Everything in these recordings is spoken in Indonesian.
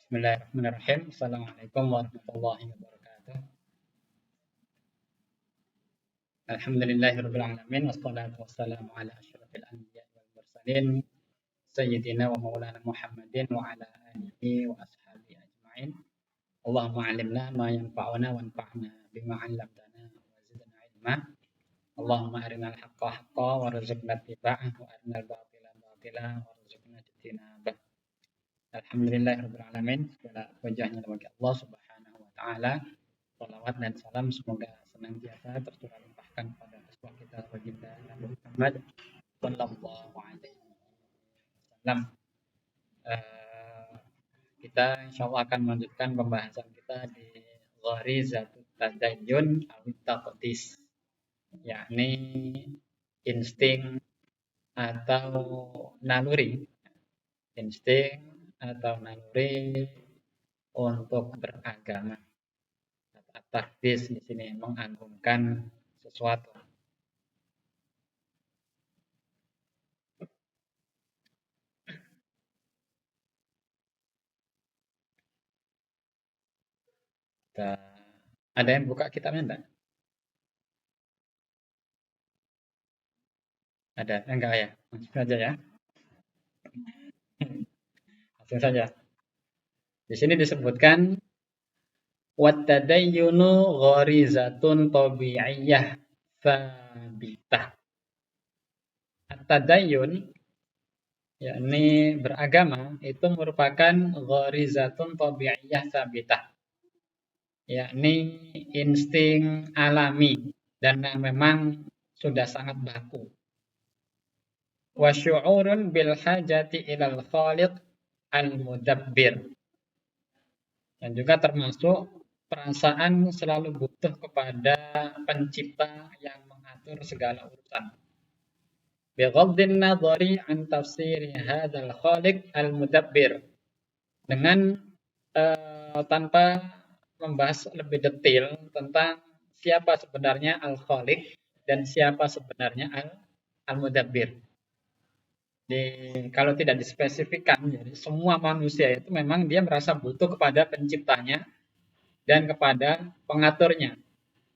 Bismillahirrahmanirrahim. Assalamualaikum warahmatullahi wabarakatuh. Alhamdulillahirabbil alamin wassalatu wassalamu ala asyrofil anbiya'i wal mursalin sayyidina wa maulana Muhammadin wa ala alihi wa ashabihi ajmain. Allahumma 'allimna ma yanfa'una wanfa'na bima 'allamtana wa zidna ilma. Allahumma arinal haqqa haqqan warzuqna ittiba'ah wa arinal batila batila warzuqna ijtinabah. Alhamdulillahirabbil alamin. Segala puji hanya bagi Allah Subhanahu wa taala. Salawat dan salam semoga senantiasa tercurah limpahkan pada rasul kita baginda Nabi Muhammad sallallahu alaihi wasallam. Kita insyaallah akan melanjutkan pembahasan kita di gharizatut tadayyun aw taqdis, yakni insting atau naluri. Insting atau naluri untuk beragama. Taqdis di sini mengagungkan sesuatu. Ada yang buka kitabnya enggak? Ada? Enggak ya? Langsung saja ya. Langsung saja. Di sini disebutkan wattadayyunu gharizatun tabi'iyyah tsabitah. At-tadayyun yakni beragama itu merupakan gharizatun tabi'iyyah tsabitah, yakni insting alami dan memang sudah sangat baku. Wa syu'urun bil hajati ilal khaliq al-mudabbir. Dan juga termasuk perasaan selalu butuh kepada pencipta yang mengatur segala urusan. Bighaddin nadhari an tafsiri hadzal khaliq al-mudabbir. Dengan tanpa membahas lebih detail tentang siapa sebenarnya al-khaliq dan siapa sebenarnya al-mudabbir. Kalau tidak dispesifikkan, jadi semua manusia itu memang dia merasa butuh kepada penciptanya dan kepada pengaturnya.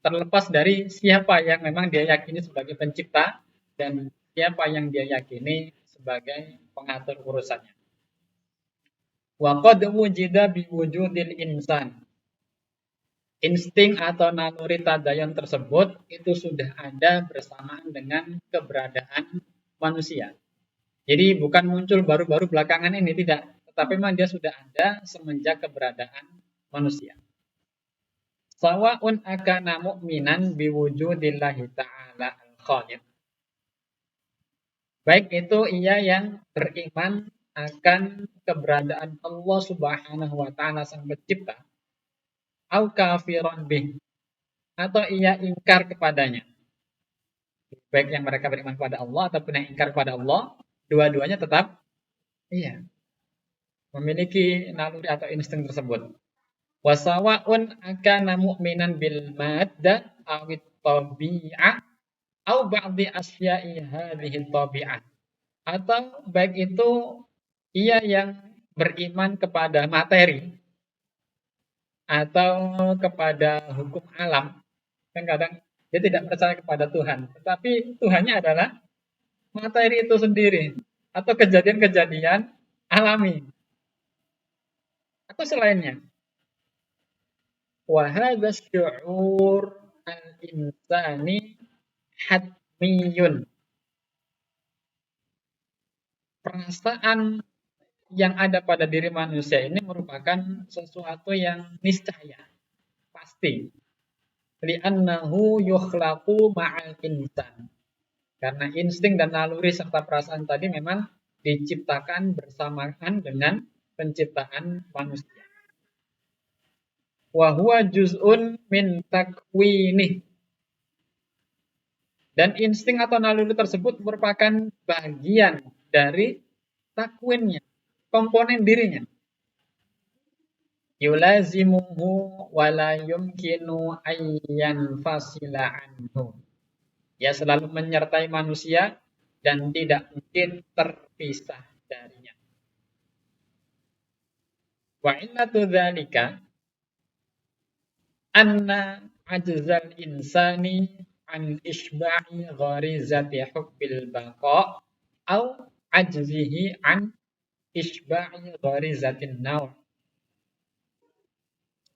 Terlepas dari siapa yang memang dia yakini sebagai pencipta dan siapa yang dia yakini sebagai pengatur urusannya. Wa qad wujida bi wujudil insan. Insting atau naluri tadayyun tersebut itu sudah ada bersamaan dengan keberadaan manusia. Jadi bukan muncul baru-baru belakangan ini, tidak. Tetapi memang dia sudah ada semenjak keberadaan manusia. Sawa'un akana mu'minan biwujudillahi ta'ala al-khaliq. Baik itu ia yang beriman akan keberadaan Allah Subhanahu wa taala sang pencipta, au kafiron bih, atau ia ingkar kepadanya. Baik yang mereka beriman kepada Allah ataupun yang ingkar kepada Allah, dua-duanya tetap memiliki naluri atau insting tersebut. Wasawa'un akana mu'minan bil madda awit tabi'ah au ba'di asya'i hadhihi tabi'ah. Atau baik itu ia yang beriman kepada materi atau kepada hukum alam. Kadang dia tidak percaya kepada Tuhan, tetapi Tuhannya adalah materi itu sendiri atau kejadian-kejadian alami atau selainnya. Wa hadza syu'ur al-insani hatmiyun. Perasaan yang ada pada diri manusia ini merupakan sesuatu yang niscaya, pasti. Li'annahu yukhlaqu ma'al insan. Karena insting dan naluri serta perasaan tadi memang diciptakan bersamaan dengan penciptaan manusia. Wa huwa juz'un min takwinih. Dan insting atau naluri tersebut merupakan bagian dari takwinnya, komponen dirinya. Yulazimuhu wa la yumkinu ayyan fasila anhu. Ia selalu menyertai manusia dan tidak mungkin terpisah darinya. Wa illatu dzalika anna ajzal insani an isba'i gharizati hubbil baqa au ajzihi an isba'i gharizatin naw.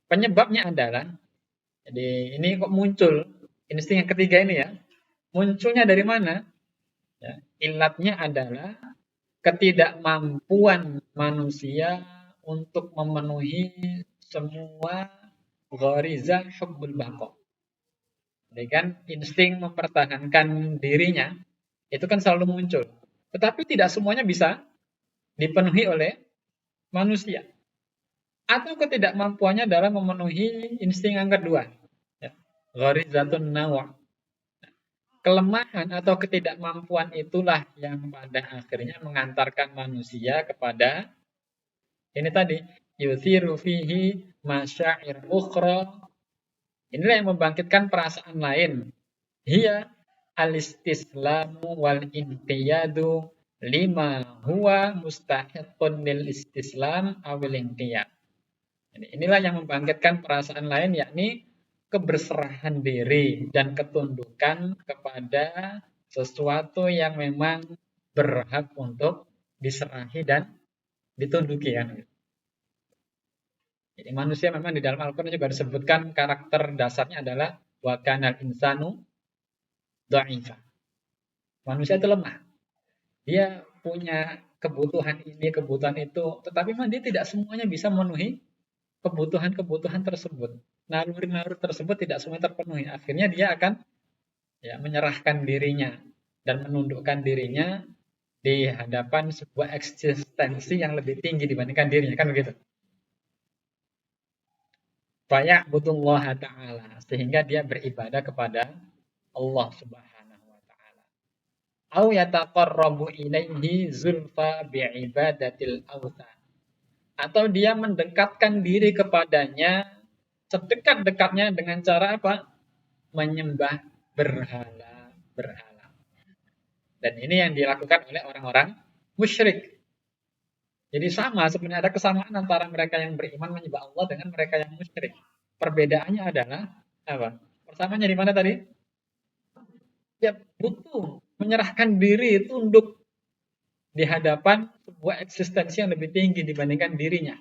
Penyebabnya adalah, jadi ini kok muncul insting yang ketiga ini ya. Munculnya dari mana? Ya, ilatnya adalah ketidakmampuan manusia untuk memenuhi semua gharizah hubbul baqa. Jadi kan insting mempertahankan dirinya itu kan selalu muncul. Tetapi tidak semuanya bisa dipenuhi oleh manusia. Atau ketidakmampuannya dalam memenuhi insting yang kedua. Ya. Gharizatun nawa. Kelemahan atau ketidakmampuan itulah yang pada akhirnya mengantarkan manusia kepada ini tadi, yuthiru fihi masyair ukhra. Inilah yang membangkitkan perasaan lain. Hiya al-istislamu wal inqiyadu lima huwa mustahiqun lil istislam awil inqiyad. Inilah yang membangkitkan perasaan lain, yakni keberserahan diri dan ketundukan kepada sesuatu yang memang berhak untuk diserahi dan ditunduki. Ya. Jadi manusia memang di dalam Al-Quran juga disebutkan karakter dasarnya adalah wa kanal insanu dha'ifa. Manusia itu lemah. Dia punya kebutuhan ini, kebutuhan itu, tetapi memang dia tidak semuanya bisa memenuhi kebutuhan-kebutuhan tersebut. Naluri-naluri tersebut tidak semuanya terpenuhi. Akhirnya dia akan ya menyerahkan dirinya dan menundukkan dirinya di hadapan sebuah eksistensi yang lebih tinggi dibandingkan dirinya, kan begitu. Faya'budullaha ta'ala, sehingga dia beribadah kepada Allah Subhanahu wa taala. Au yataqarrabu ilaihi zulfa bi'ibadatil awthan. Atau dia mendekatkan diri kepadanya sedekat-dekatnya dengan cara apa? Menyembah berhala-berhala. Dan ini yang dilakukan oleh orang-orang musyrik. Jadi sama, sebenarnya ada kesamaan antara mereka yang beriman menyembah Allah dengan mereka yang musyrik. Perbedaannya adalah apa? Persamanya di mana tadi? Ya butuh menyerahkan diri itu untuk di hadapan sebuah eksistensi yang lebih tinggi dibandingkan dirinya.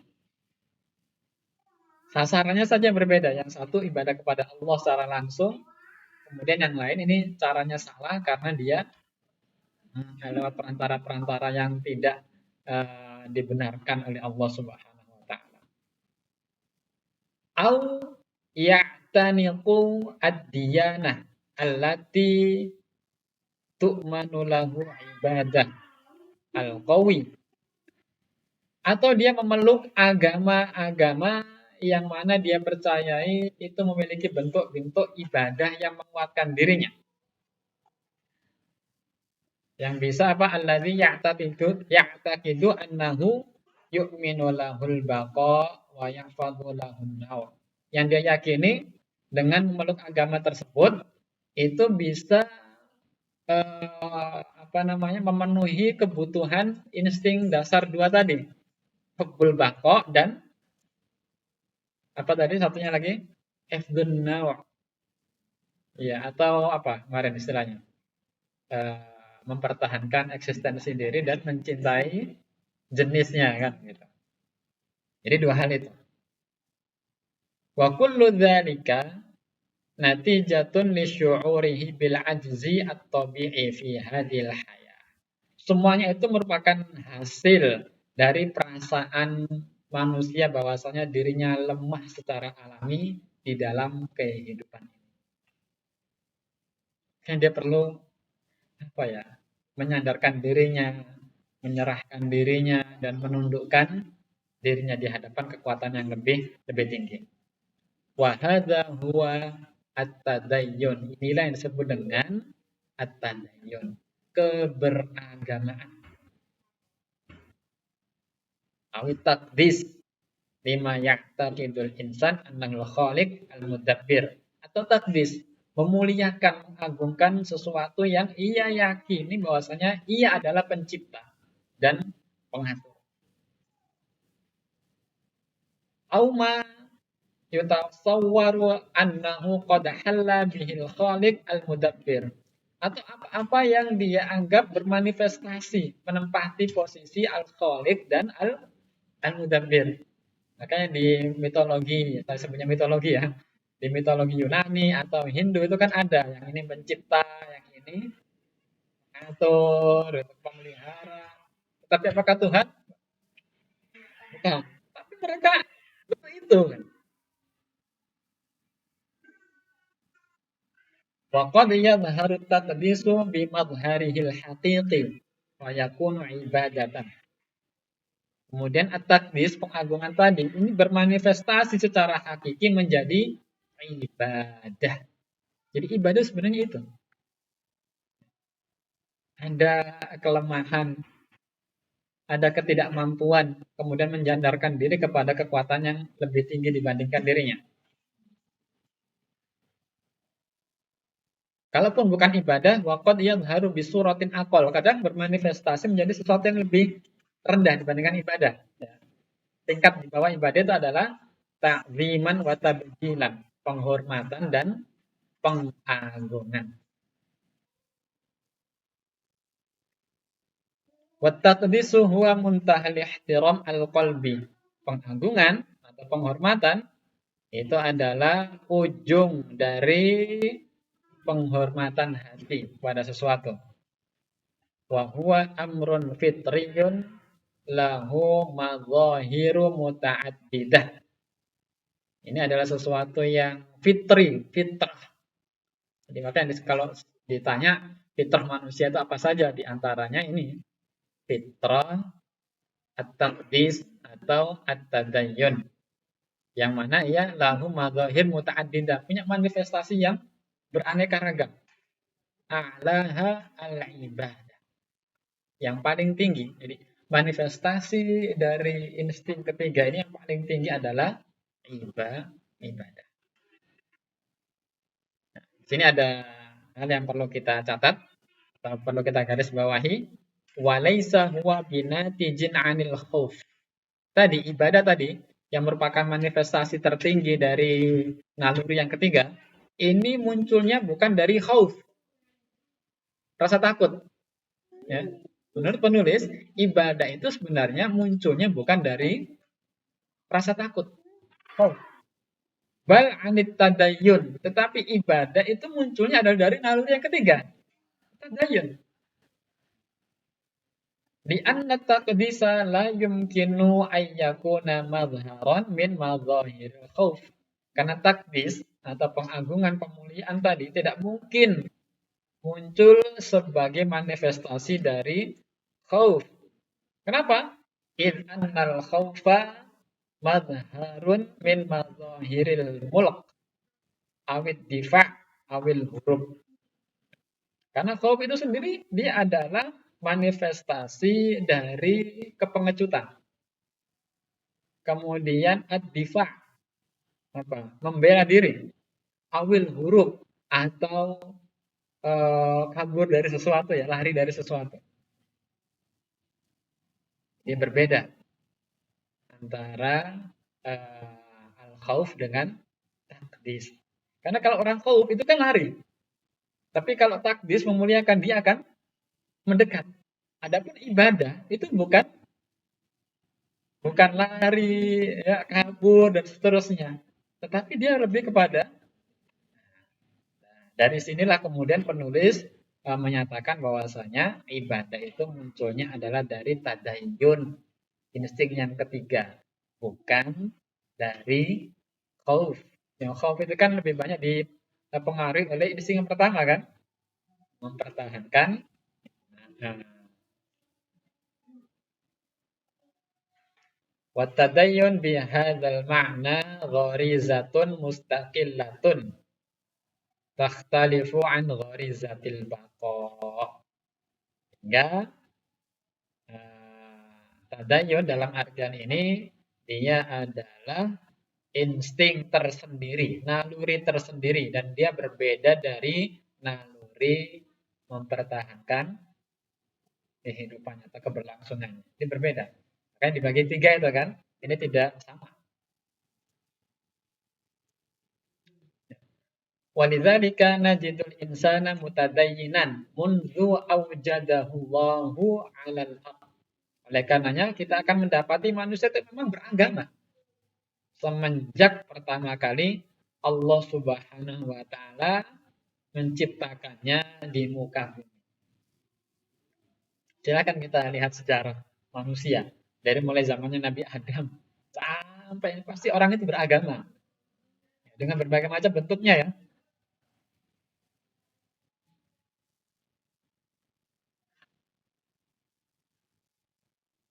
Sasarannya saja berbeda. Yang satu ibadah kepada Allah secara langsung, kemudian yang lain ini caranya salah karena dia lewat perantara-perantara yang tidak dibenarkan oleh Allah Subhanahu wa taala. Au ya'taniqu ad-diyanah allati tu'manu lahu ibadah al-qawi. Atau dia memeluk agama-agama yang mana dia percayai itu memiliki bentuk-bentuk ibadah yang menguatkan dirinya. Yang bisa apa? Allazi ya'taqidu annahu yu'minu lahul baqa wa yahfadhu lahun naw. Yang dia yakini dengan memeluk agama tersebut itu bisa memenuhi kebutuhan insting dasar dua tadi. Hubbul baqa dan apa tadi satunya lagi? Hifdzun naw. Ya, atau apa kemarin istilahnya? Mempertahankan eksistensi diri dan mencintai jenisnya kan gitu. Jadi dua hal itu. Wa kullu dzalika natijatun li syu'urihi bil ajzi at-tabi'i fi hadhil hayah. Semuanya itu merupakan hasil dari perasaan manusia bahwasanya dirinya lemah secara alami di dalam kehidupan ini. Kan dia perlu apa ya? Menyandarkan dirinya, menyerahkan dirinya dan menundukkan dirinya di hadapan kekuatan yang lebih tinggi. Wa hadza huwa at-tadayyun. Inilah yang disebut dengan at-tadayyun, keberagamaan. Awit taqdis lima ya'taqidul insan annal khaliq al-mudabbir. Atau taqdis, memuliakan, mengagungkan sesuatu yang ia yakini bahwasanya ia adalah pencipta dan pengatur. Auma yutasawwaru annahu qad halla bihil khaliq al-mudabbir. Atau apa-apa yang dia anggap bermanifestasi, menempati posisi al-khaliq dan al-mudabbir. Makanya di mitologi, saya sebutnya mitologi ya, di mitologi Yunani atau Hindu itu kan ada yang ini pencipta, yang ini mengatur, itu pemelihara. Tetapi apakah Tuhan? Bukan. Tapi mereka begitu kan. Waqad yadhharu taqdisu bi madharihil haqiqi wa yakunu ibadatan. Kemudian at-taqdis, pengagungan tadi, ini bermanifestasi secara hakiki menjadi ibadah. Jadi ibadah sebenarnya itu. Ada kelemahan, ada ketidakmampuan, kemudian menjandarkan diri kepada kekuatan yang lebih tinggi dibandingkan dirinya. Kalaupun bukan ibadah, waqad yadhharu bisuratin aqall. Kadang bermanifestasi menjadi sesuatu yang lebih rendah dibandingkan ibadah. Ya. Tingkat di bawah ibadah itu adalah ta'ziman wa tabjilan, penghormatan dan pengagungan. Wa taqdisu huwa muntahal ihtiram al-qalbi. Pengagungan atau penghormatan itu adalah ujung dari penghormatan hati pada sesuatu. Wa huwa amrun fitriyun lahu madzahiru muta'addidah. Ini adalah sesuatu yang fitri, fitrah. Jadi makanya kalau ditanya fitrah manusia itu apa saja, di antaranya ini fitrah, at-taqdis atau at-tadayyun. Yang mana ia lahu madzahir muta'addidah, punya manifestasi yang beraneka ragam. A'laha al-ibadah. Yang paling tinggi. Jadi manifestasi dari insting ketiga ini yang paling tinggi adalah ibadah. Nah, di sini ada hal yang perlu kita catat atau perlu kita garis bawahi. Walaysa huwa binatijin 'anil khauf. Tadi ibadah tadi yang merupakan manifestasi tertinggi dari naluri yang ketiga, ini munculnya bukan dari khauf, rasa takut. Ya. Menurut penulis, ibadah itu sebenarnya munculnya bukan dari rasa takut, khauf. Bal anit tadayyun. Tetapi ibadah itu munculnya adalah dari naluri yang ketiga, tadayyun. Di anna taqdisa la yumkinu ayyakuna madharan min madhahiril khauf. Karena takdis atau pengagungan, pemuliaan tadi tidak mungkin muncul sebagai manifestasi dari khauf. Kenapa? In annal khaufa madharun min madhahiril mulk awid difa' awil huruf. Karena khauf itu sendiri dia adalah manifestasi dari kepengecutan. Kemudian ad-difa' apa? Membela diri. Awil huruf atau kabur dari sesuatu ya, lari dari sesuatu. Ini berbeda antara al-khauf dengan takdis. Karena kalau orang khauf itu kan lari. Tapi kalau takdis memuliakan, dia akan mendekat. Adapun ibadah itu bukan lari, ya, kabur dan seterusnya. Tetapi dia lebih kepada, dari sinilah kemudian penulis menyatakan bahwasanya ibadah itu munculnya adalah dari tadayyun, insting yang ketiga, bukan dari khauf. Yang khauf itu kan lebih banyak dipengaruhi oleh insting yang pertama kan, mempertahankan. Wa tadayyun bi hadzal ma'na gharizatun mustaqillatun takhtalifu an gharizatil baqa. Hingga tadayyun dalam artian ini dia adalah insting tersendiri, naluri tersendiri, dan dia berbeda dari naluri mempertahankan kehidupan atau keberlangsungan. Ini berbeda. Kan dibagi tiga itu kan, ini tidak sama. Walidzalika najidul insana mutadayyinan munzu awjadahu Allahu 'alal haq. Oleh karenanya kita akan mendapati manusia itu memang beragama semenjak pertama kali Allah Subhanahu wa taala menciptakannya di muka bumi. Silakan kita lihat sejarah manusia dari mulai zamannya Nabi Adam sampai pasti orang itu beragama dengan berbagai macam bentuknya ya.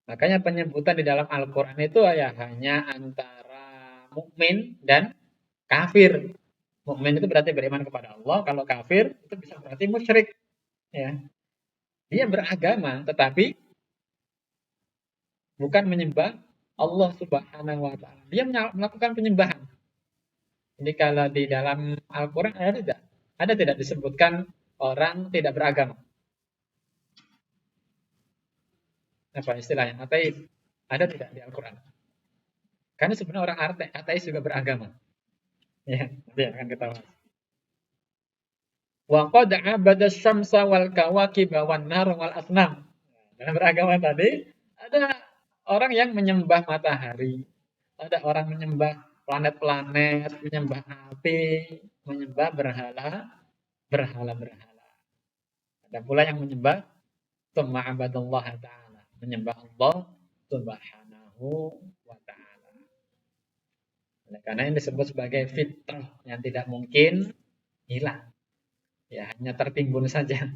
Makanya penyebutan di dalam Al-Quran itu ya hanya antara mukmin dan kafir. Mukmin itu berarti beriman kepada Allah, kalau kafir itu bisa berarti musyrik. Ya. Dia beragama, tetapi bukan menyembah Allah Subhanahu wa taala. Dia melakukan penyembahan. Jadi kalau di dalam Al-Quran ada tidak? Ada tidak disebutkan orang tidak beragama? Apa istilahnya? Ateis. Ada tidak di Al-Quran? Karena sebenarnya orang ateis juga beragama. Ya, nanti akan kita bahas. Wa qad 'abada syamsa wal kawakiba wan nar wal asnam. Dalam beragama tadi ada orang yang menyembah matahari, ada orang menyembah planet-planet, menyembah api, menyembah berhala-berhala. Ada pula yang menyembah tsumma 'abadallah ta'ala, menyembah Allah Subhanahu wa taala. Karena ini disebut sebagai fitrah yang tidak mungkin hilang. Ya, hanya tertimbun saja.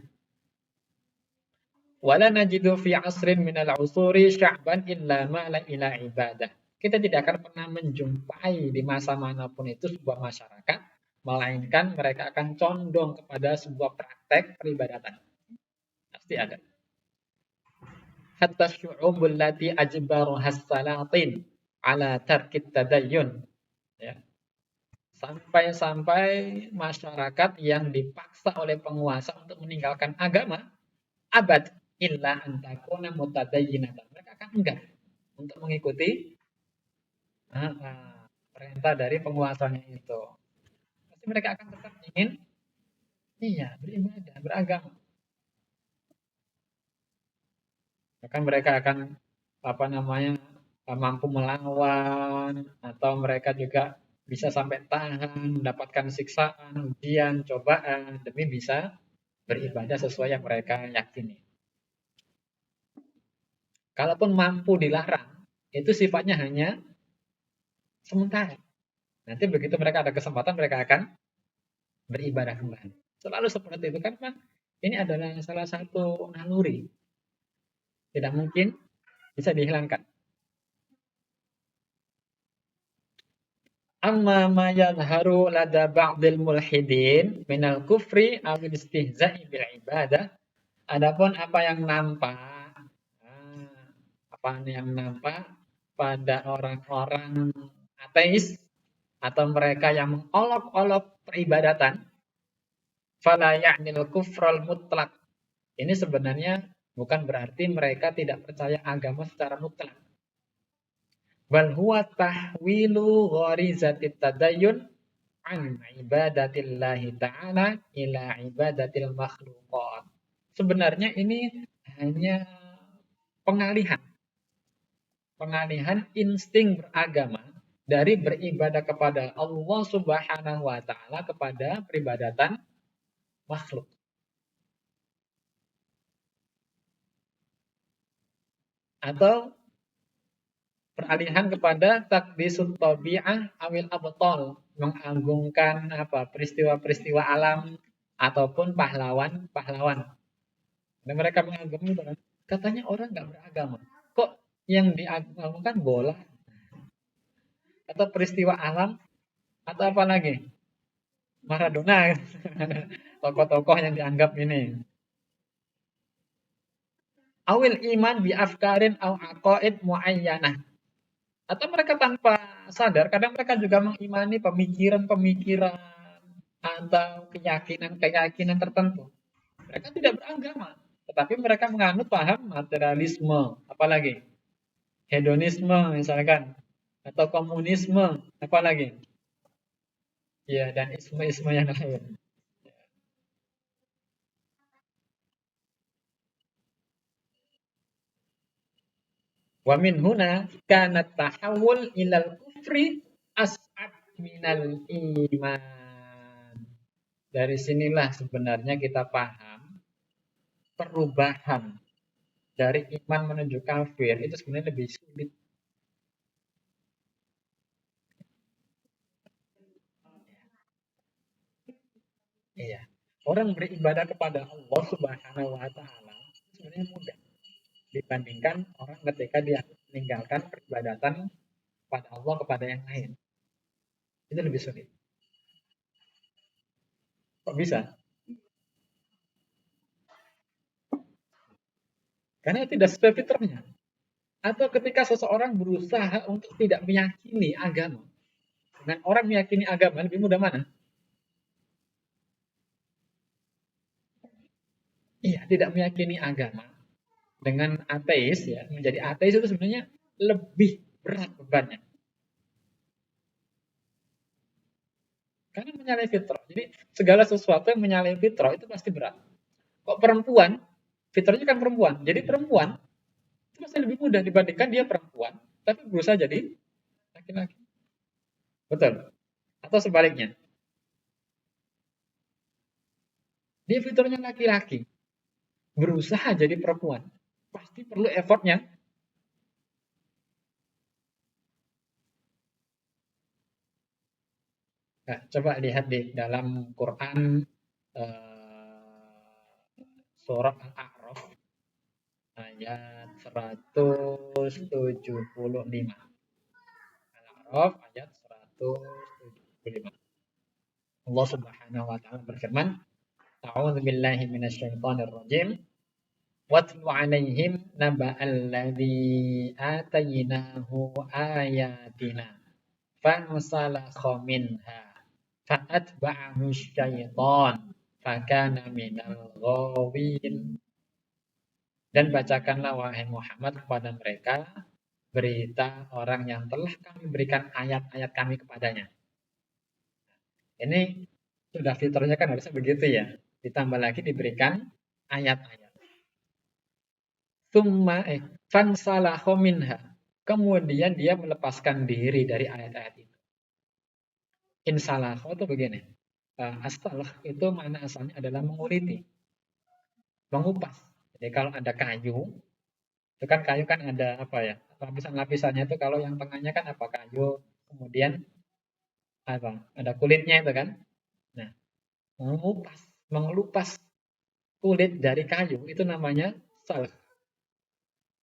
Wala najidu fi asrin minal usuri sya'ban illa ma'la ila ibadah. Kita tidak akan pernah menjumpai di masa manapun itu sebuah masyarakat, melainkan mereka akan condong kepada sebuah praktek peribadatan. Pasti ada. Hatta syu'ubul lati ajbaruhas salatin ala tarkit tadayyun. Ya. Sampai-sampai masyarakat yang dipaksa oleh penguasa untuk meninggalkan agama, abad illa antakuna mutadayyinatan. Mereka akan enggan untuk mengikuti perintah dari penguasanya itu. Pasti mereka akan tetap ingin beribadah, beragama. Bahkan mereka akan mampu melawan, atau mereka juga bisa sampai tahan, mendapatkan siksaan, ujian, cobaan, demi bisa beribadah sesuai yang mereka yakini. Kalaupun mampu dilarang, itu sifatnya hanya sementara. Nanti begitu mereka ada kesempatan, mereka akan beribadah kembali. Selalu seperti itu, kan ini adalah salah satu naluri. Tidak mungkin bisa dihilangkan. Amma ma yadharu lada ba'dil mulhidin minal kufri awil istihza'i bil ibadah. Adapun apa yang nampak pada orang-orang ateis atau mereka yang mengolok-olok peribadatan, fala ya'nil kufral mutlak. Ini sebenarnya bukan berarti mereka tidak percaya agama secara mutlak. Bal huwa tahwilu gharizatit tadayyun an ibadatillahi ta'ala ila ibadatil makhluqat. Sebenarnya ini hanya pengalihan insting beragama dari beribadah kepada Allah Subhanahu wa taala kepada peribadatan makhluk. Atau peralihan kepada takdisut tabi'ah awil abtal, mengagungkan peristiwa-peristiwa alam ataupun pahlawan-pahlawan. Dan mereka mengagumi katanya orang nggak beragama. Kok yang diagungkan bola? Atau peristiwa alam? Atau apa lagi? Maradona. Tokoh-tokoh yang dianggap ini. Awil iman bi afkarin aw aqaid muayyanah. Atau mereka tanpa sadar, kadang mereka juga mengimani pemikiran-pemikiran atau keyakinan tertentu. Mereka tidak beragama, tetapi mereka menganut paham materialisme, apalagi hedonisme misalkan, atau komunisme, apalagi Ya, dan isme-isme yang lain. Wa min huna kana tahawul ilal kufri as'ab minal iman. Dari sinilah sebenarnya kita paham perubahan dari iman menuju kafir itu sebenarnya lebih sulit. Iya. Orang beribadah kepada Allah Subhanahu wa taala sebenarnya mudah dibandingkan orang ketika dia meninggalkan peribadatan pada Allah kepada yang lain. Itu lebih sulit. Kok bisa? Karena tidak sesuai fitrahnya. Atau ketika seseorang berusaha untuk tidak meyakini agama. Dengan orang meyakini agama lebih mudah mana? Iya, tidak meyakini agama. Dengan ateis ya, menjadi ateis itu sebenarnya lebih berat bebannya. Karena menyalahi fitrah. Jadi segala sesuatu yang menyalahi fitrah itu pasti berat. Kok perempuan, fitrahnya kan perempuan. Jadi perempuan itu masih lebih mudah dibandingkan dia perempuan, tapi berusaha jadi laki-laki. Betul. Atau sebaliknya, dia fitrahnya laki-laki, berusaha jadi perempuan. Pasti perlu effortnya. Nah, coba lihat di dalam Quran surat Al-A'raf ayat 175. Al-A'raf ayat 175. Allah Subhanahu wa taala berfirman, "A'udzu billahi minasyaitonir rajim. Watlu 'alaihim naba'al ladzi atainahu ayatina fansalakha minha fa'atba'ahu syaitan fakana minal ghawin." Dan bacakanlah wahai Muhammad kepada mereka berita orang yang telah kami berikan ayat-ayat kami kepadanya. Ini sudah fiturnya kan harusnya begitu ya. Ditambah lagi diberikan ayat-ayat. Summa fansalahu minha. Kemudian dia melepaskan diri dari ayat-ayat itu. Insalah itu begini. Astalah itu mana asalnya adalah menguliti, mengupas. Jadi kalau ada kayu, itu kan kayu kan ada apa ya? Lapisan-lapisannya itu kalau yang tengahnya kan apa? Kayu, kemudian apa? Ada kulitnya itu kan. Nah, mengupas, mengelupas kulit dari kayu itu namanya salah.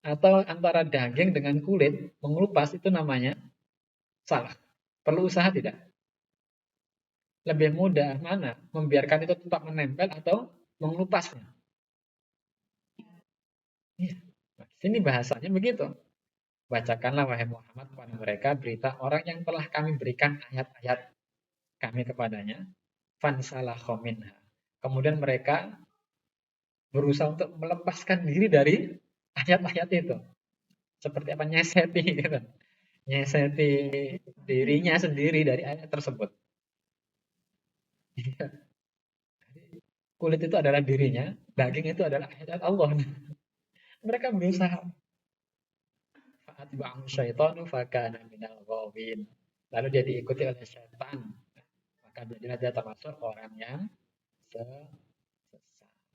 Atau antara daging dengan kulit mengelupas itu namanya salah. Perlu usaha tidak? Lebih mudah mana? Membiarkan itu tetap menempel atau mengelupasnya? Iya. Nah, sini bahasanya begitu. Bacakanlah wahai Muhammad kepada mereka berita orang yang telah kami berikan ayat-ayat kami kepadanya. Fansalah minha. Kemudian mereka berusaha untuk melepaskan diri dari ayat-ayat itu. Seperti apa? Nyeseti gitu. Nyeseti dirinya sendiri dari ayat tersebut. Kulit itu adalah dirinya, daging itu adalah ayat Allah. Mereka berusaha. Fa'atba'ahu syaitanu fakana minal ghawin. Lalu dia diikuti oleh syaitan. Maka jadilah dia termasuk orang yang sesat.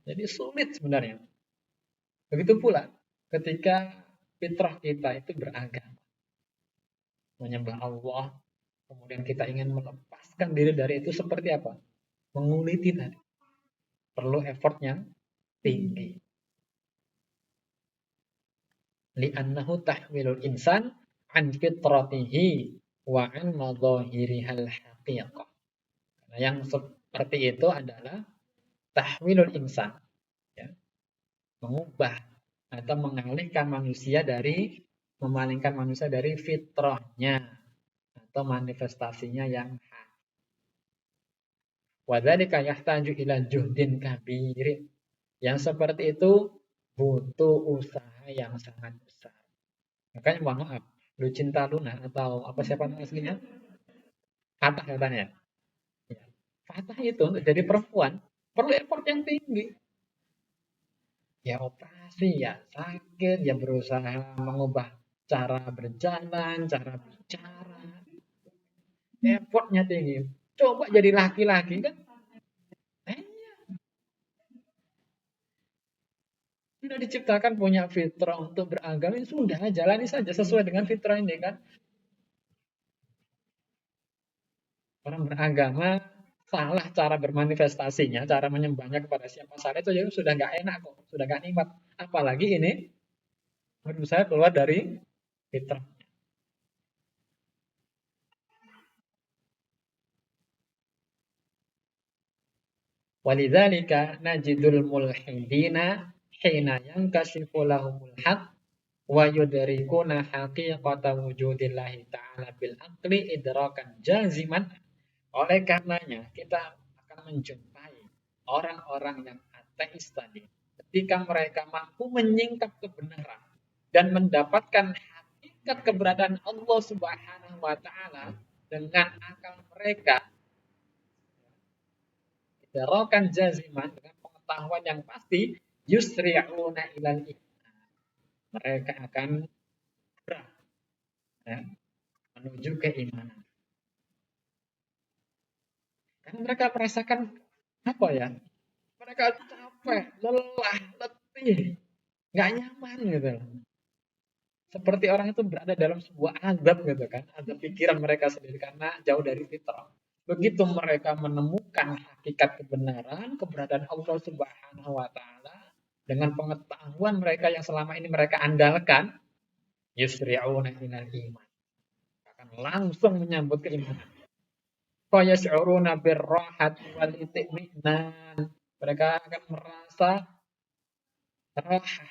Jadi sulit sebenarnya. Begitu pula ketika fitrah kita itu beragama, menyembah Allah, kemudian kita ingin melepaskan diri dari itu seperti apa? Menguliti tadi. Perlu effort yang tinggi. Li'annahu tahwilul insan an fitratihi wa an madhahirihal haqiqah. Nah, yang seperti itu adalah tahwilul insan, ya, mengubah atau mengalihkan manusia dari memalingkan manusia dari fitrahnya atau manifestasinya yang hak. Wadzalika yahtaju ila juhdin kabirin. Yang seperti itu butuh usaha yang sangat besar. Makanya mohon maaf, Lucinta Luna atau apa siapa nama aslinya? Fatah katanya. Fatah itu untuk jadi perempuan perlu effort yang tinggi. Ya operasi, ya sakit, ya berusaha mengubah cara berjalan, cara bicara. Effortnya tinggi. Coba jadi laki-laki kan? Eh, sudah diciptakan punya fitrah untuk beragama, sudah jalani saja sesuai dengan fitrah ini kan. Orang beragama salah cara bermanifestasinya, cara menyembahnya kepada siapa saja itu ya sudah nggak enak kok, sudah nggak nikmat. Apalagi ini menurut saya keluar dari fitrah. Walidzalika najidul mulhidina hina yankashifu lahumul haq wa yudrikuna haqiqata wujudillahi ta'ala bil aqli idrakan jaziman. Oleh karenanya kita akan menjumpai orang-orang yang ateis tadi ketika mereka mampu menyingkap kebenaran dan mendapatkan hakikat keberadaan Allah Subhanahu wa taala dengan akal mereka, idrakan jaziman, dengan pengetahuan yang pasti, yusri'una ilal iman. Mereka akan bergerak ya, menuju keimanan. Karena mereka merasakan apa ya? Mereka capek, lelah, letih, nggak nyaman gitu. Seperti orang itu berada dalam sebuah azab gitu kan, azab pikiran mereka sendiri karena jauh dari fitrah. Begitu mereka menemukan hakikat kebenaran, keberadaan Allah Subhanahu wa taala dengan pengetahuan mereka yang selama ini mereka andalkan, yusri'una minal iman. Akan langsung menyambut keimanan. Fayash'uruna birrahat wal itminan. Mereka akan merasa raha,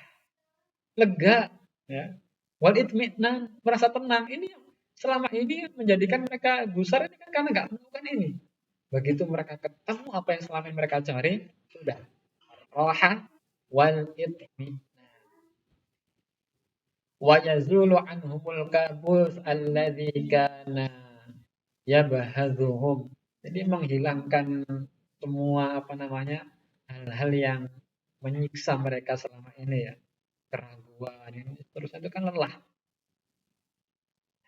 lega, ya. Wal itminan, merasa tenang. Ini selama ini menjadikan mereka gusar ini kan karena nggak menemukan ini. Begitu mereka ketemu apa yang selama ini mereka cari, sudah raha wal itminan. Wa yazulu anhumul kabus alladzi kana yabhazuhum. Jadi menghilangkan semua apa namanya hal-hal yang menyiksa mereka selama ini ya, keraguan ini terus itu kan lelah.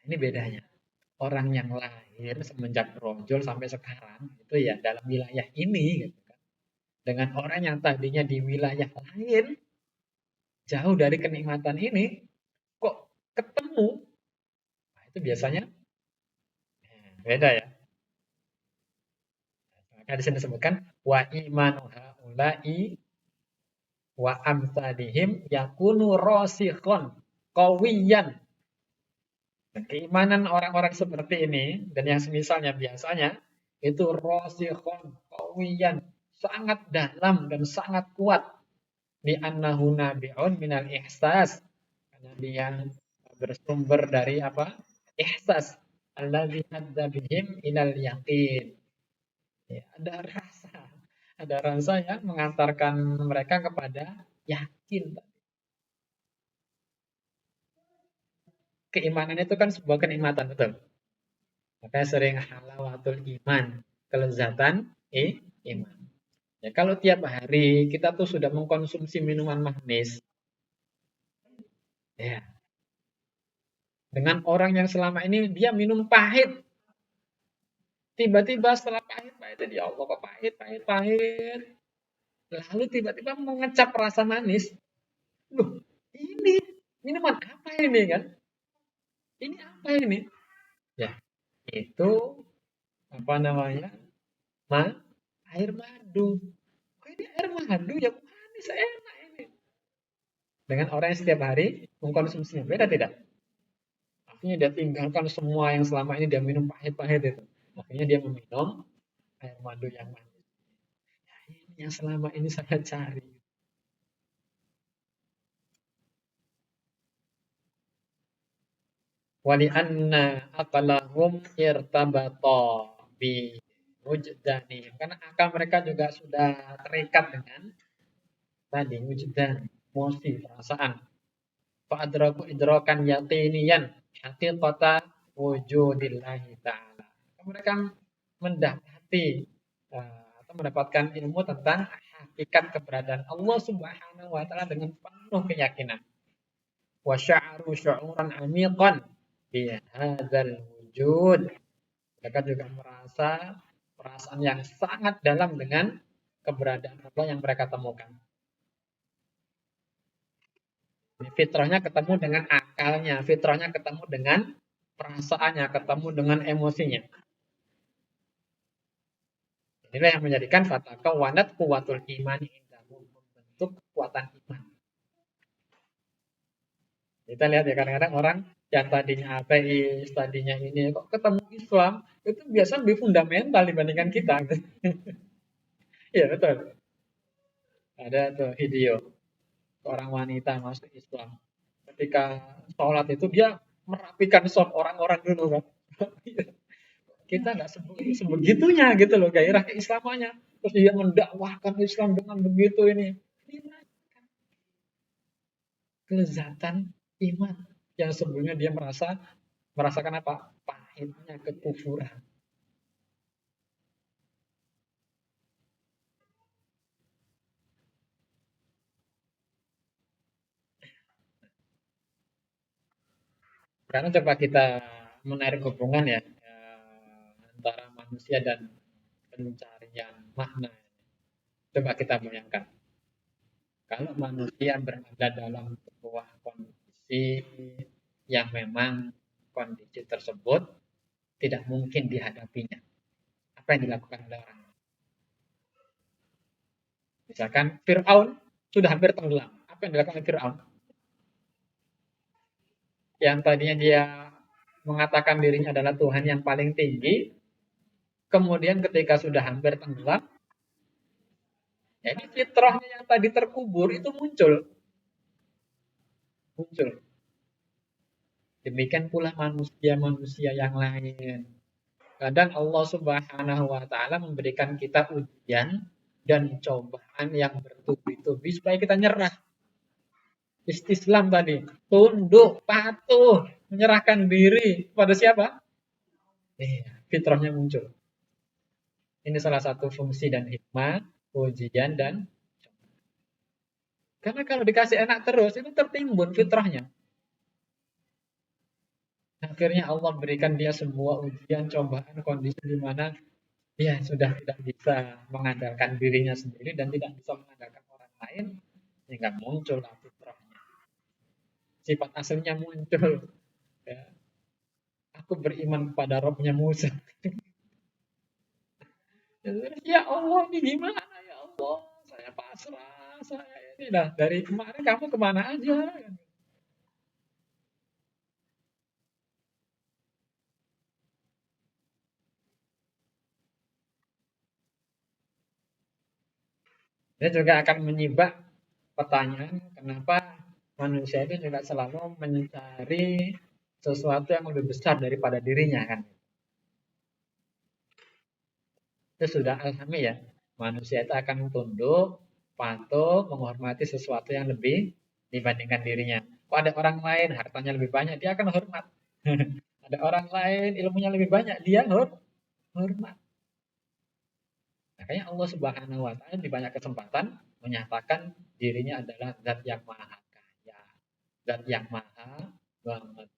Ini bedanya. Orang yang lahir semenjak brojol sampai sekarang itu ya dalam wilayah ini gitu kan. Dengan orang yang tadinya di wilayah lain jauh dari kenikmatan ini kok ketemu. Nah, itu biasanya beda ya. Maka di sini disebutkan wa imanu haula'i wa amsalihim yakunu rasikhon qawiyan. Dan keimanan orang-orang seperti ini dan yang semisalnya biasanya itu rasikhon qawiyan, sangat dalam dan sangat kuat di annahu nabi'un minal ihsas, karena dia bersumber dari apa? Ihsas alladzi hadda bihim ilal yaqin. Ya, ada rasa yang mengantarkan mereka kepada yakin. Keimanan itu kan sebuah kenikmatan, betul. Makanya sering halawatul iman, kelezatan iman. Ya, kalau tiap hari kita tuh sudah mengkonsumsi minuman manis, ya, dengan orang yang selama ini dia minum pahit, tiba-tiba setelah pahit-pahit itu ya Allah kok pahit, pahit, pahit, lalu tiba-tiba mengecap rasa manis, loh ini minuman apa ini kan? Ini apa ini? Ya, itu apa namanya? Ma, air madu. Oh, ini air madu yang manis, enak ini. Dengan orang yang setiap hari mengkonsumsinya, beda tidak? Akhirnya dia tinggalkan semua yang selama ini dia minum pahit-pahit itu. Akhirnya dia meminum air madu yang manis. Ya, ini yang selama ini saya cari. Wali anna aqlahum irtabata bi wujdani. Karena akal mereka juga sudah terikat dengan tadi wujdan, emosi, perasaan. Fa'adraku idrakan yaqiniyan haqiqata wujudillahi ta'ala. Mereka mendapati atau mendapatkan ilmu tentang hakikat keberadaan Allah Subhanahu wa taala dengan penuh keyakinan. Wa sya'ru syu'uran 'amiqan fi hadzal wujud. Mereka juga merasa perasaan yang sangat dalam dengan keberadaan Allah yang mereka temukan. Fitrahnya ketemu dengan akalnya, fitrahnya ketemu dengan perasaannya, ketemu dengan emosinya. Inilah yang menjadikan fataka wanat kuwatul iman indahu, membentuk kekuatan iman. Kita lihat ya, kadang-kadang orang yang tadinya ateis, tadinya ini, kok ketemu Islam, itu biasa lebih fundamental dibandingkan kita. Iya betul. Ada tuh video seorang wanita masuk Islam. Ketika sholat itu dia merapikan soft orang-orang dulu kan. Kita nggak sebegitunya gitu loh gairah keislamannya. Terus dia mendakwahkan Islam dengan begitu ini. Kelezatan iman yang sebelumnya dia merasakan apa? Pahitnya kekufuran. Karena coba kita menarik hubungan ya, antara manusia dan pencarian makna. Coba kita bayangkan, kalau manusia berada dalam sebuah kondisi yang memang kondisi tersebut tidak mungkin dihadapinya, apa yang dilakukan oleh orang? Misalkan Fir'aun sudah hampir tenggelam, apa yang dilakukan oleh Fir'aun? Yang tadinya dia mengatakan dirinya adalah Tuhan yang paling tinggi, kemudian ketika sudah hampir tenggelam, ya ini fitrahnya yang tadi terkubur itu muncul. Demikian pula manusia-manusia yang lain. Kadang Allah Subhanahu wa taala memberikan kita ujian dan cobaan yang bertubi-tubi supaya kita nyerah. Istislam tadi, tunduk, patuh, menyerahkan diri pada siapa? Fitrahnya muncul. Ini salah satu fungsi dan hikmah ujian dan cobaan. Karena kalau dikasih enak terus itu tertimbun fitrahnya. Akhirnya Allah berikan dia sebuah ujian, cobaan, kondisi di mana dia sudah tidak bisa mengandalkan dirinya sendiri dan tidak bisa mengandalkan orang lain, sehingga muncul fitrahnya. Sifat aslinya muncul. Ya. Aku beriman kepada Robnya Musa. Ya Allah, ini gimana ya Allah? Saya pasrah, saya ini dah dari kemarin kamu kemana aja? Dia juga akan menyibak pertanyaan kenapa manusia itu juga selalu mencari sesuatu yang lebih besar daripada dirinya kan. Itu sudah alami ya. Manusia itu akan tunduk, patuh, menghormati sesuatu yang lebih dibandingkan dirinya. Kalau ada orang lain hartanya lebih banyak, dia akan hormat. Ada orang lain ilmunya lebih banyak, dia hormat. Makanya Allah Subhanahu wa taala di banyak kesempatan menyatakan dirinya adalah zat yang maha kaya, zat yang maha mengetahui.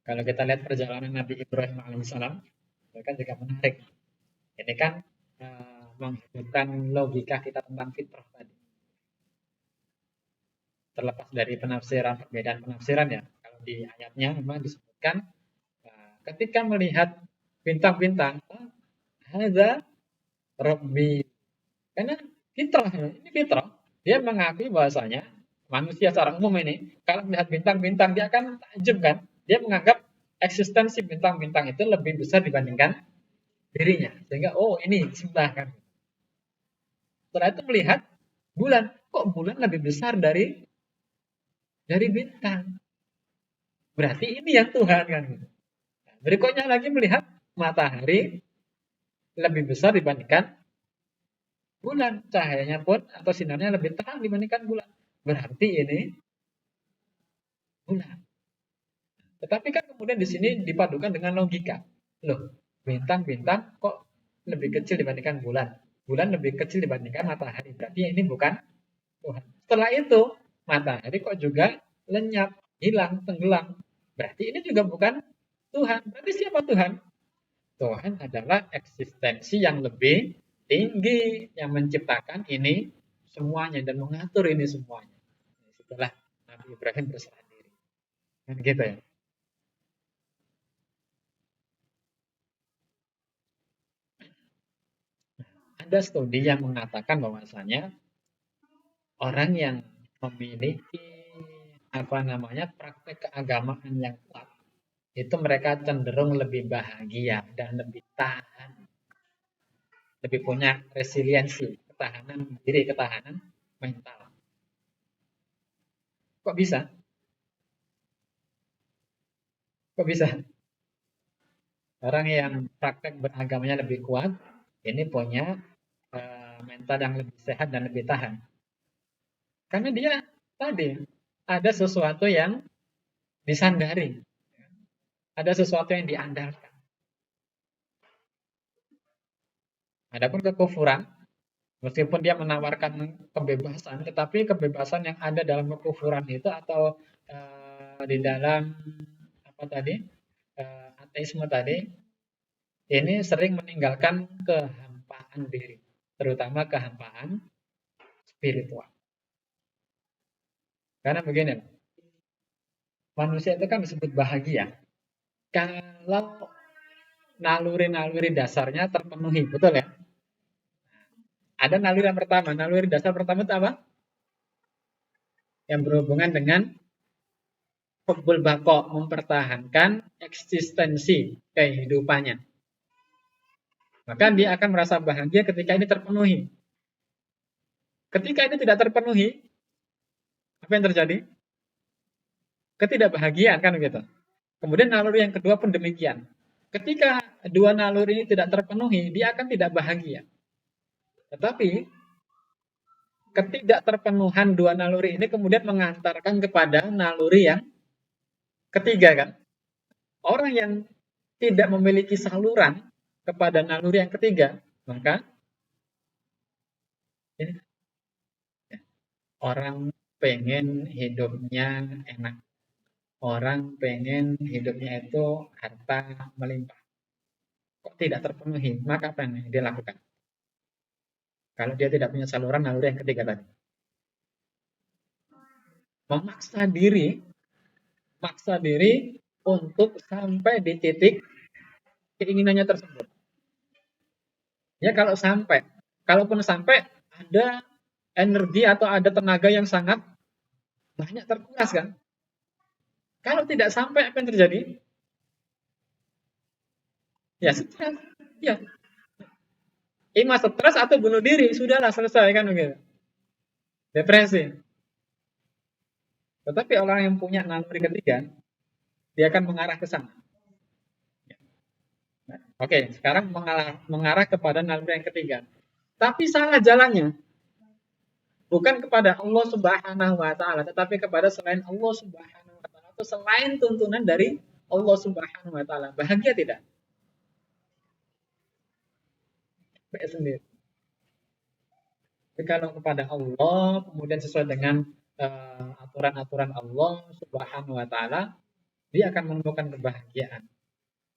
Kalau kita lihat perjalanan Nabi Ibrahim alaihissalam, itu kan juga menarik. Ini kan menghidupkan logika kita tentang fitrah tadi. Terlepas dari penafsiran, perbedaan penafsiran ya. Kalau di ayatnya memang disebutkan ketika melihat bintang-bintang, hadza Rabbi. Karena fitrah, ini fitrah. Dia mengakui bahwasanya manusia secara umum ini, kalau melihat bintang-bintang, dia akan takjub kan. Dia menganggap eksistensi bintang-bintang itu lebih besar dibandingkan dirinya. Sehingga, oh ini sebelah kan. Setelah itu melihat bulan, kok bulan lebih besar dari bintang. Berarti ini yang Tuhan kan. Berikutnya lagi melihat matahari lebih besar dibandingkan bulan. Cahayanya pun atau sinarnya lebih terang dibandingkan bulan. Berarti ini bulan. Tetapi kan kemudian di sini dipadukan dengan logika. Loh, bintang-bintang kok lebih kecil dibandingkan bulan? Bulan lebih kecil dibandingkan matahari. Berarti ini bukan Tuhan. Setelah itu, matahari kok juga lenyap, hilang, tenggelam. Berarti ini juga bukan Tuhan. Berarti siapa Tuhan? Tuhan adalah eksistensi yang lebih tinggi, yang menciptakan ini semuanya dan mengatur ini semuanya. Setelah Nabi Ibrahim berserah diri. Kan gitu ya. Ada studi yang mengatakan bahwasanya orang yang memiliki apa namanya praktek keagamaan yang kuat itu mereka cenderung lebih bahagia dan lebih tahan, lebih punya resiliensi, ketahanan diri, ketahanan mental. Kok bisa? Kok bisa? Orang yang praktek beragamanya lebih kuat ini punya mental yang lebih sehat dan lebih tahan. Karena dia tadi ada sesuatu yang disandari, ada sesuatu yang diandalkan. Adapun kekufuran, meskipun dia menawarkan kebebasan, tetapi kebebasan yang ada dalam kekufuran itu atau di dalam apa tadi ateisme tadi, ini sering meninggalkan kehampaan diri, terutama kehampaan spiritual. Karena begini, manusia itu kan disebut bahagia kalau naluri-naluri dasarnya terpenuhi, betul ya? Ada naluri yang pertama, naluri dasar pertama itu apa? Yang berhubungan dengan hubbul baqo, mempertahankan eksistensi kehidupannya. Maka dia akan merasa bahagia ketika ini terpenuhi. Ketika ini tidak terpenuhi, apa yang terjadi? Ketidakbahagiaan kan begitu. Kemudian naluri yang kedua pun demikian. Ketika dua naluri ini tidak terpenuhi, dia akan tidak bahagia. Tetapi ketidakterpenuhan dua naluri ini kemudian mengantarkan kepada naluri yang ketiga kan. Orang yang tidak memiliki saluran kepada naluri yang ketiga, maka ini, orang pengen hidupnya enak. Orang pengen hidupnya itu harta melimpah. Kok tidak terpenuhi? Maka apa yang dia lakukan? Kalau dia tidak punya saluran naluri yang ketiga tadi. Memaksa diri, untuk sampai di titik keinginannya tersebut. Ya kalau sampai, kalaupun sampai ada energi atau ada tenaga yang sangat banyak terkuras kan. Kalau tidak sampai apa yang terjadi? Ya stres. Ya, ima stres atau bunuh diri, sudahlah selesai kan begitu. Depresi. Tetapi orang yang punya naluri ketiga, dia akan mengarah ke sana. Oke, sekarang mengarah kepada naluri yang ketiga. Tapi salah jalannya. Bukan kepada Allah Subhanahu wa taala, tetapi kepada selain Allah Subhanahu wa taala atau selain tuntunan dari Allah Subhanahu wa taala. Bahagia tidak? Baik sendiri. Tapi kalau kepada Allah, kemudian sesuai dengan aturan-aturan Allah Subhanahu wa taala, dia akan menemukan kebahagiaan.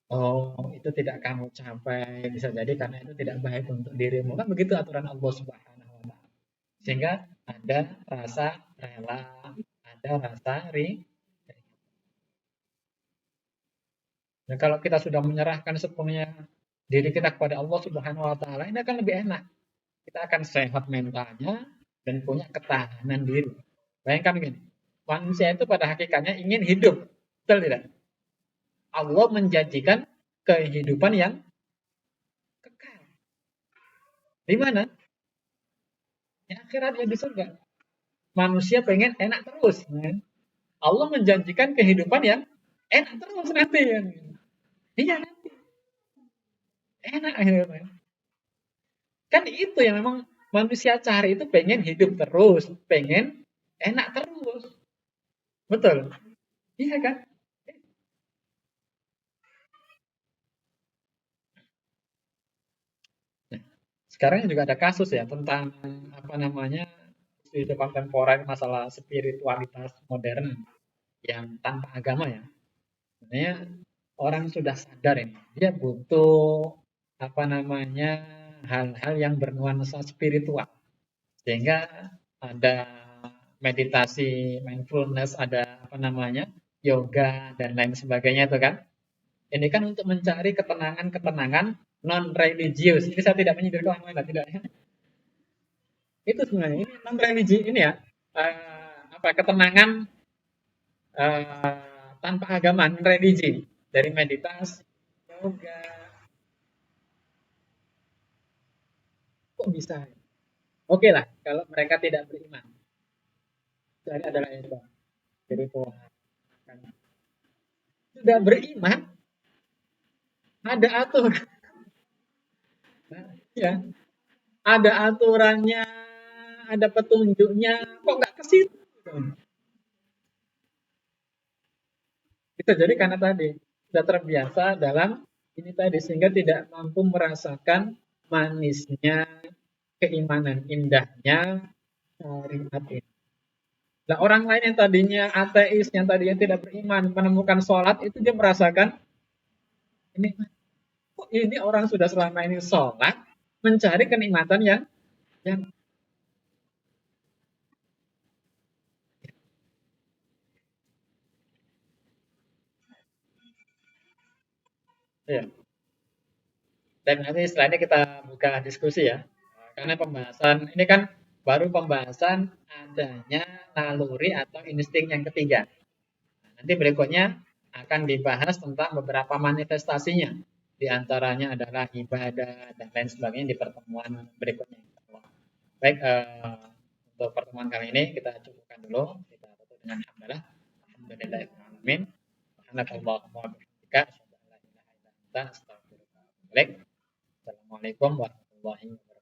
Oh, itu tidak kamu capai, bisa jadi karena itu tidak baik untuk dirimu. Kan begitu aturan Allah Subhanahu wa taala. Sehingga ada rasa rela, ada rasa dan kalau kita sudah menyerahkan sepenuhnya diri kita kepada Allah Subhanahu wa taala, ini akan lebih enak. Kita akan sehat mentalnya dan punya ketahanan diri. Bayangkan begini, manusia itu pada hakikatnya ingin hidup, betul tidak? Allah menjanjikan kehidupan yang kekal. Di mana? Di akhirat, ya di surga. Manusia pengen enak terus. Allah menjanjikan kehidupan yang enak terus nanti. Iya nanti. Enak akhirnya. Kan itu yang memang manusia cari, itu pengen hidup terus, pengen enak terus. Betul? Iya kan? sekarang juga ada kasus ya tentang apa namanya isu-isu kontemporer masalah spiritualitas modern yang tanpa agama ya. Sebenarnya orang sudah sadar ini, dia butuh apa namanya hal-hal yang bernuansa spiritual, sehingga ada meditasi, mindfulness, ada apa namanya yoga dan lain sebagainya itu kan. Ini kan untuk mencari ketenangan-ketenangan non religius. Ini saya tidak menyindir orang lain, tidak ya. Itu sebenarnya ini non religi ini ya apa ketenangan tanpa agama, non religi dari meditasi, yoga. Kok bisa? Oke lah, kalau mereka tidak beriman. Jadi adalah itu. Jadi Tuhan sudah beriman, ada aturan, ya, ada aturannya, ada petunjuknya, kok nggak ke situ? Bisa jadi karena tadi sudah terbiasa dalam ini tadi sehingga tidak mampu merasakan manisnya keimanan, indahnya syariat ini. Nah, orang lain yang tadinya ateis, yang tadinya tidak beriman, menemukan sholat itu dia merasakan ini, kok ini orang sudah selama ini sholat mencari kenikmatan yang ya. Dan nanti setelah ini kita buka diskusi ya. Karena pembahasan ini kan baru pembahasan adanya naluri atau insting yang ketiga. Nanti berikutnya akan dibahas tentang beberapa manifestasinya. Di antaranya adalah ibadah dan lain sebagainya di pertemuan berikutnya. Baik, untuk pertemuan kali ini kita cukupkan dulu. Kita tutup dengan hamdalah. Alhamdulillahirrahmanirrahim. Subhanakallahumma wa bihamdika asyhadu an la ilaha illa anta astaghfiruka wa atubu ilaik. Assalamualaikum warahmatullahi wabarakatuh.